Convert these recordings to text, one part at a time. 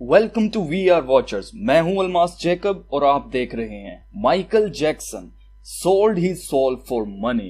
Welcome to we are watchers. मैं हूं Almas Jacob और आप देख रहे हैं Michael Jackson sold his soul for money.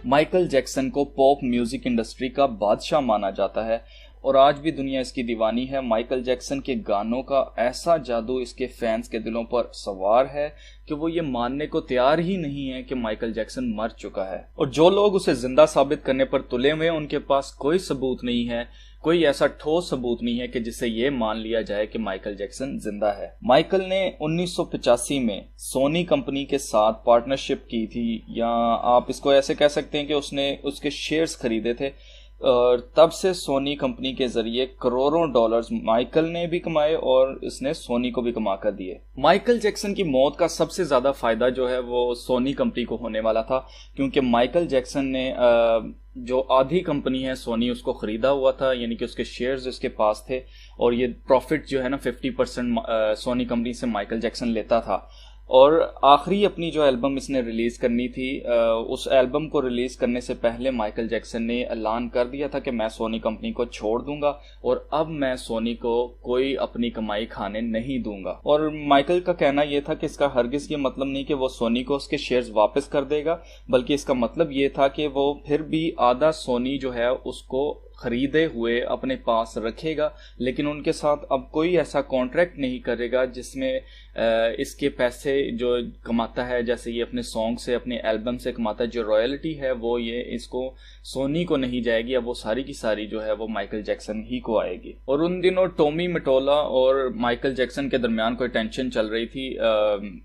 Michael Jackson को पॉप म्यूजिक इंडस्ट्री का बादशाह माना जाता है और आज भी दुनिया इसकी दीवानी है। माइकल जैक्सन के गानों का ऐसा जादू इसके फैंस के दिलों पर सवार है कि वो ये मानने को तैयार ही नहीं है कि माइकल जैक्सन मर चुका है। और जो लोग उसे जिंदा साबित करने पर तुले हुए हैं उनके पास कोई सबूत नहीं है, कोई ऐसा ठोस सबूत नहीं है कि जिससे ये मान लिया जाए कि माइकल जैक्सन जिंदा है। माइकल ने 1985 में सोनी कंपनी के साथ पार्टनरशिप की थी, या आप इसको ऐसे कह सकते हैं कि उसने उसके शेयर्स खरीदे थे। और तब से सोनी कंपनी के जरिए करोड़ों डॉलर्स माइकल ने भी कमाए और इसने सोनी को भी कमा कर दिए। माइकल जैक्सन की मौत का सबसे ज्यादा फायदा जो है वो सोनी कंपनी को होने वाला था, क्योंकि माइकल जैक्सन ने जो आधी कंपनी है सोनी उसको खरीदा हुआ था, यानी कि उसके शेयर्स उसके पास थे और ये प्रॉफिट जो है ना 50% सोनी कंपनी से माइकल जैक्सन लेता था। और आखिरी अपनी जो एल्बम इसने रिलीज करनी थी, उस एल्बम को रिलीज करने से पहले माइकल जैक्सन ने ऐलान कर दिया था कि मैं सोनी कंपनी को छोड़ दूंगा और अब मैं सोनी को कोई अपनी कमाई खाने नहीं दूंगा। और माइकल का कहना यह था कि इसका हरगिज ये मतलब नहीं कि वो सोनी को उसके शेयर्स वापस कर देगा, बल्कि इसका मतलब ये था कि वो फिर भी आधा सोनी जो है उसको खरीदे हुए अपने पास रखेगा, लेकिन उनके साथ अब कोई ऐसा कॉन्ट्रैक्ट नहीं करेगा जिसमें इसके पैसे जो कमाता है, जैसे ये अपने सॉन्ग से अपने एल्बम से कमाता है, जो रॉयल्टी है वो ये इसको सोनी को नहीं जाएगी, अब वो सारी की सारी जो है वो माइकल जैक्सन ही को आएगी। और उन दिनों टॉमी मटोला और माइकल जैक्सन के दरमियान कोई टेंशन चल रही थी,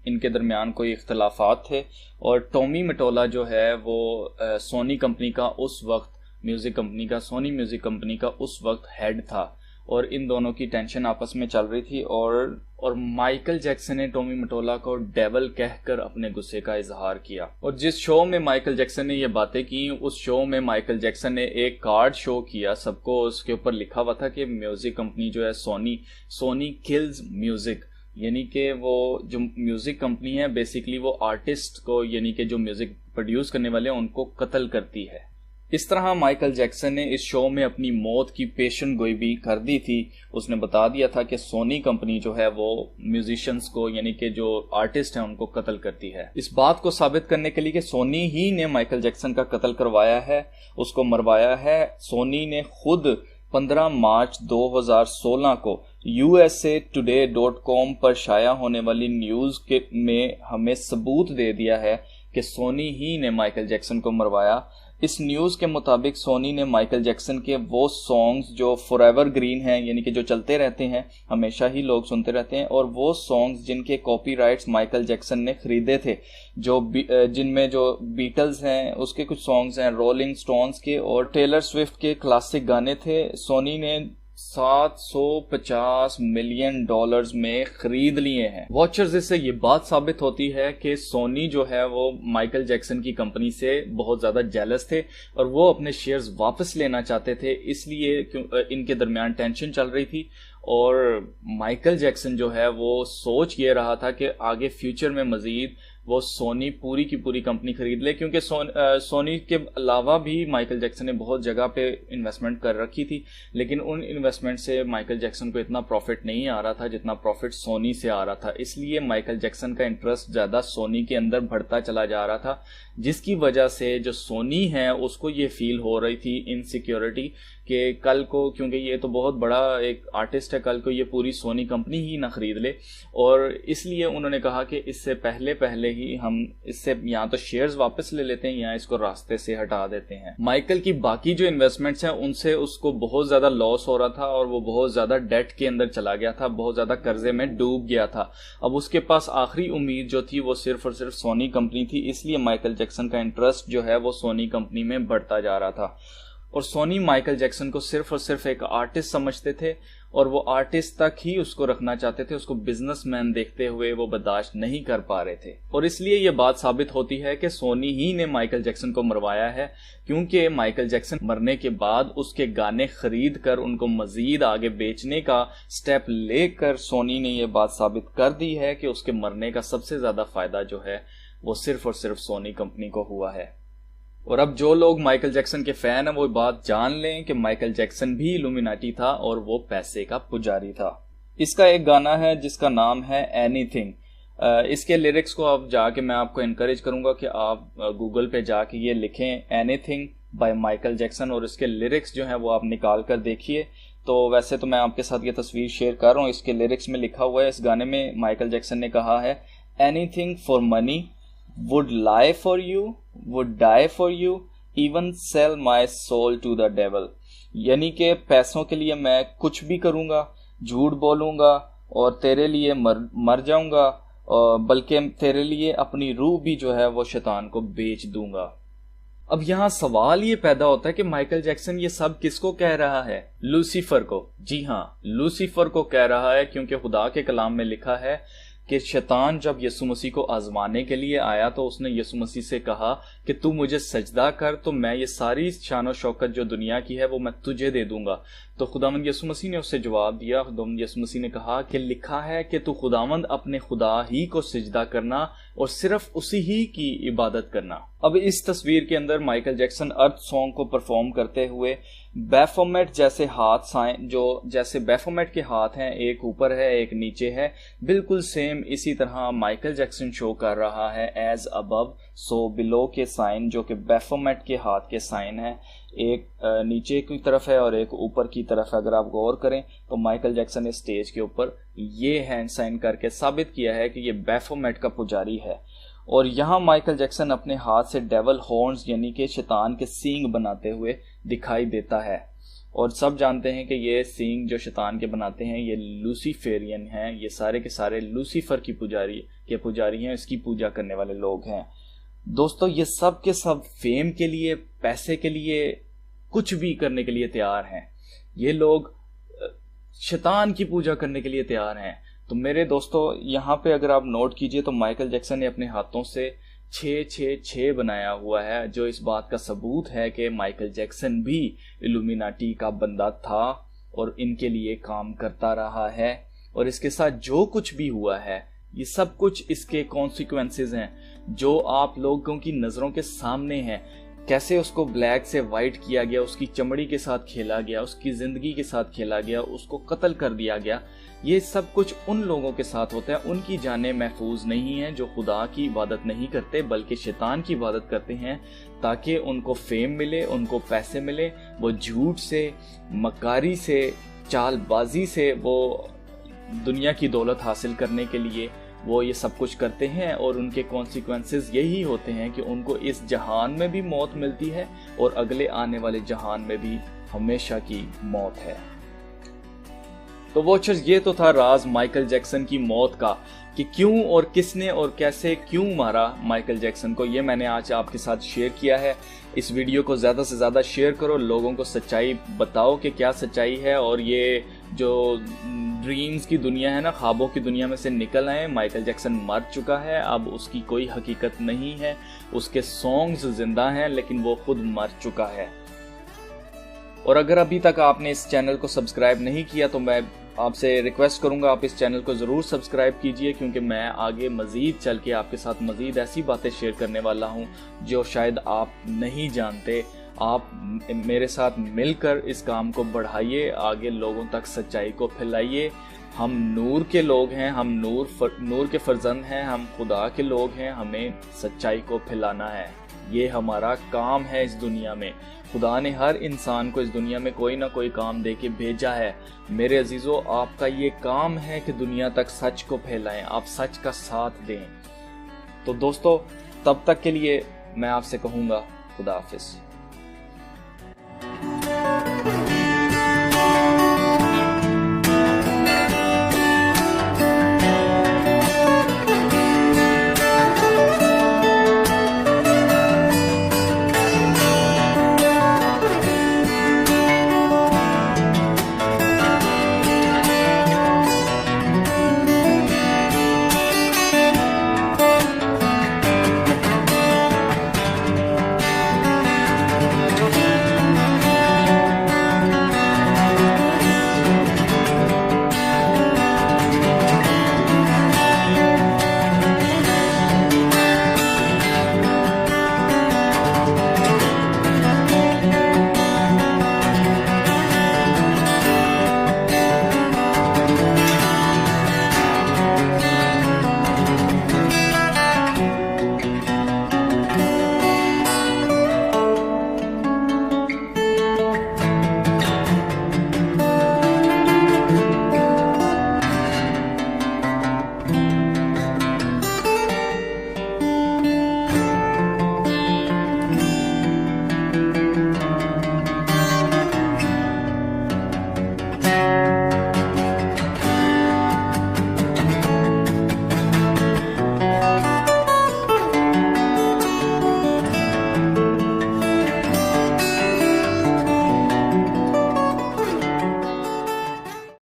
इनके दरमियान कोई इख्तलाफात थे। और टॉमी मटोला जो है वो सोनी कंपनी का उस वक्त म्यूजिक कंपनी का सोनी म्यूजिक कंपनी का उस वक्त हेड था और इन दोनों की टेंशन आपस में चल रही थी। और माइकल जैक्सन ने टॉमी मटोला को डेविल कहकर अपने गुस्से का इजहार किया। और जिस शो में माइकल जैक्सन ने ये बातें की, उस शो में माइकल जैक्सन ने एक कार्ड शो किया सबको, उसके ऊपर लिखा हुआ था कि म्यूजिक कंपनी जो है सोनी किल्स म्यूजिक, यानी कि वो जो म्यूजिक कंपनी है बेसिकली वो आर्टिस्ट को, यानी कि जो म्यूजिक प्रोड्यूस करने वाले हैं उनको कत्ल करती है। इस तरह माइकल जैक्सन ने इस शो में अपनी मौत की पेशन गोई भी कर दी थी। उसने बता दिया था कि सोनी कंपनी जो है वो म्यूजिशियंस को, यानी कि जो आर्टिस्ट हैं उनको कत्ल करती है। इस बात को साबित करने के लिए कि सोनी ही ने माइकल जैक्सन का कत्ल करवाया है, उसको मरवाया है, सोनी ने खुद 15 मार्च 2016 को USA Today.com पर शाया होने वाली न्यूज में हमें सबूत दे दिया है कि सोनी ही ने माइकल जैक्सन को मरवाया। इस न्यूज के मुताबिक सोनी ने माइकल जैक्सन के वो सॉन्ग्स जो फॉरएवर ग्रीन हैं, यानी कि जो चलते रहते हैं, हमेशा ही लोग सुनते रहते हैं, और वो सॉन्ग्स जिनके कॉपीराइट्स माइकल जैक्सन ने खरीदे थे, जिनमें जो बीटल्स हैं उसके कुछ सॉन्ग्स हैं, रोलिंग स्टोन्स के और टेलर स्विफ्ट के क्लासिक गाने थे, सोनी ने 750 मिलियन डॉलर्स में खरीद लिए हैं। वॉचर्स, इससे ये बात साबित होती है कि सोनी जो है वो माइकल जैक्सन की कंपनी से बहुत ज्यादा जेलस थे और वो अपने शेयर्स वापस लेना चाहते थे, इसलिए इनके दरमियान टेंशन चल रही थी। और माइकल जैक्सन जो है वो सोच ये रहा था कि आगे फ्यूचर में मजीद वो सोनी पूरी की पूरी कंपनी खरीद ले, क्योंकि सोनी के अलावा भी माइकल जैक्सन ने बहुत जगह पे इन्वेस्टमेंट कर रखी थी, लेकिन उन इन्वेस्टमेंट से माइकल जैक्सन को इतना प्रॉफिट नहीं आ रहा था जितना प्रॉफिट सोनी से आ रहा था। इसलिए माइकल जैक्सन का इंटरेस्ट ज्यादा सोनी के अंदर बढ़ता चला जा रहा था, जिसकी वजह से जो सोनी है उसको ये फील हो रही थी इनसिक्योरिटी कि कल को, क्योंकि ये तो बहुत बड़ा एक आर्टिस्ट है, कल को ये पूरी सोनी कंपनी ही ना खरीद ले। और इसलिए उन्होंने कहा कि इससे पहले ही हम इससे या तो शेयर्स वापस ले लेते हैं या इसको रास्ते से हटा देते हैं। माइकल की बाकी जो इन्वेस्टमेंट्स हैं उनसे उसको बहुत ज्यादा लॉस हो रहा था और वो बहुत ज्यादा डेट के अंदर चला गया था, बहुत ज्यादा कर्जे में डूब गया था। अब उसके पास आखिरी उम्मीद जो थी वो सिर्फ और सिर्फ सोनी कंपनी थी, इसलिए माइकल जैक्सन का इंटरेस्ट जो है वो सोनी कंपनी में बढ़ता जा रहा था। और सोनी माइकल जैक्सन को सिर्फ और सिर्फ एक आर्टिस्ट समझते थे और वो आर्टिस्ट तक ही उसको रखना चाहते थे, उसको बिजनेसमैन देखते हुए वो बर्दाश्त नहीं कर पा रहे थे। और इसलिए ये बात साबित होती है कि सोनी ही ने माइकल जैक्सन को मरवाया है, क्योंकि माइकल जैक्सन मरने के बाद उसके गाने खरीद कर उनको मजीद आगे बेचने का स्टेप लेकर सोनी ने ये बात साबित कर दी है कि उसके मरने का सबसे ज्यादा फायदा जो है वो सिर्फ और सिर्फ सोनी कंपनी को हुआ है। और अब जो लोग माइकल जैक्सन के फैन हैं वो बात जान लें कि माइकल जैक्सन भी इल्यूमिनाटी था और वो पैसे का पुजारी था। इसका एक गाना है जिसका नाम है एनीथिंग। इसके लिरिक्स को आप जाके, मैं आपको इनकरेज करूंगा कि आप गूगल पे जाके ये लिखें एनीथिंग बाय माइकल जैक्सन और इसके लिरिक्स जो हैं वो आप निकाल कर देखिए। तो वैसे तो मैं आपके साथ ये तस्वीर शेयर कर रहा हूँ, इसके लिरिक्स में लिखा हुआ है, इस गाने में माइकल जैक्सन ने कहा है anything for money, would lie for you, would die for you, even sell my soul to the devil। यानी कि पैसों के लिए मैं कुछ भी करूंगा, झूठ बोलूंगा और तेरे लिए मर जाऊंगा, बल्कि तेरे लिए अपनी रूह भी जो है वो शैतान को बेच दूंगा। अब यहाँ सवाल ये पैदा होता है कि माइकल जैक्सन ये सब किसको कह रहा है? लूसीफर को। जी हाँ, लूसीफर को कह रहा है, क्योंकि खुदा के कलाम में लिखा है कि शैतान जब यीशु मसीह को आजमाने के लिए आया तो उसने यीशु मसीह से कहा कि तू मुझे सजदा कर तो मैं ये सारी शान और शौकत जो दुनिया की है वो मैं तुझे दे दूंगा। तो खुदावंद यीशु मसीह ने उससे जवाब दिया, खुदावंद यीशु मसीह ने कहा कि लिखा है कि तू खुदावंद अपने खुदा ही को सजदा करना और सिर्फ उसी ही की इबादत करना। अब इस तस्वीर के अंदर माइकल जैक्सन अर्थ सॉन्ग को परफॉर्म करते हुए बैफोमेट जैसे हाथ जो जैसे बैफोमेट के हाथ हैं, एक ऊपर है एक नीचे है, बिल्कुल सेम इसी तरह माइकल जैक्सन शो कर रहा है एज अबव सो बिलो के साइन, जो कि बैफोमेट के हाथ के साइन है। एक नीचे की तरफ है और एक ऊपर की तरफ है। अगर आप गौर करें तो माइकल जैक्सन ने स्टेज के ऊपर ये हैंड साइन करके साबित किया है कि ये बैफोमेट का पुजारी है। और यहाँ माइकल जैक्सन अपने हाथ से डेवल हॉर्न्स यानी कि शैतान के सींग बनाते हुए दिखाई देता है। और सब जानते हैं कि ये सींग जो शैतान के बनाते हैं ये लूसीफेरियन हैं, ये सारे के सारे लूसीफर की पुजारी हैं, इसकी पूजा करने वाले लोग हैं। दोस्तों ये सब के सब फेम के लिए, पैसे के लिए, कुछ भी करने के लिए तैयार हैं। ये लोग शैतान की पूजा करने के लिए तैयार हैं। तो मेरे दोस्तों यहाँ पे अगर आप नोट कीजिए तो माइकल जैक्सन ने अपने हाथों से 666 बनाया हुआ है, जो इस बात का सबूत है कि माइकल जैक्सन भी इल्यूमिनाटी का बंदा था और इनके लिए काम करता रहा है। और इसके साथ जो कुछ भी हुआ है ये सब कुछ इसके कॉन्सिक्वेंसेस हैं जो आप लोगों की नजरों के सामने हैं। कैसे उसको ब्लैक से वाइट किया गया, उसकी चमड़ी के साथ खेला गया, उसकी जिंदगी के साथ खेला गया, उसको कत्ल कर दिया गया। ये सब कुछ उन लोगों के साथ होता है, उनकी जानें महफूज नहीं है जो खुदा की इबादत नहीं करते बल्कि शैतान की इबादत करते हैं, ताकि उनको फेम मिले, उनको पैसे मिले। वो झूठ से, मकारी से, चालबाजी से वो दुनिया की दौलत हासिल करने के लिए वो ये सब कुछ करते हैं। और उनके कॉन्सिक्वेंसेस यही होते हैं कि उनको इस जहान में भी मौत मिलती है और अगले आने वाले जहान में भी हमेशा की मौत है। तो वॉचर्स, ये तो था राज माइकल जैक्सन की मौत का, कि क्यों और किसने और कैसे क्यों मारा माइकल जैक्सन को। ये मैंने आज आपके साथ शेयर किया है। इस वीडियो को ज़्यादा से ज़्यादा शेयर करो, लोगों को सच्चाई बताओ कि क्या सच्चाई है। और ये जो ड्रीम्स की दुनिया है ना, ख्वाबों की दुनिया में से निकल आए। माइकल जैक्सन मर चुका है, अब उसकी कोई हकीकत नहीं है। उसके सॉन्ग्स जिंदा हैं लेकिन वो खुद मर चुका है। और अगर अभी तक आपने इस चैनल को सब्सक्राइब नहीं किया तो मैं आपसे रिक्वेस्ट करूंगा आप इस चैनल को ज़रूर सब्सक्राइब कीजिए, क्योंकि मैं आगे मज़ीद चल के आपके साथ मज़ीद ऐसी बातें शेयर करने वाला हूं जो शायद आप नहीं जानते। आप मेरे साथ मिलकर इस काम को बढ़ाइए, आगे लोगों तक सच्चाई को फैलाइए। हम नूर के लोग हैं, हम नूर के फर्जंद हैं, हम खुदा के लोग हैं। हमें सच्चाई को फैलाना है, ये हमारा काम है इस दुनिया में। खुदा ने हर इंसान को इस दुनिया में कोई ना कोई काम दे के भेजा है। मेरे अजीजों, आपका ये काम है कि दुनिया तक सच को फैलाएं, आप सच का साथ दें। तो दोस्तों, तब तक के लिए मैं आपसे कहूँगा खुदा हाफिज।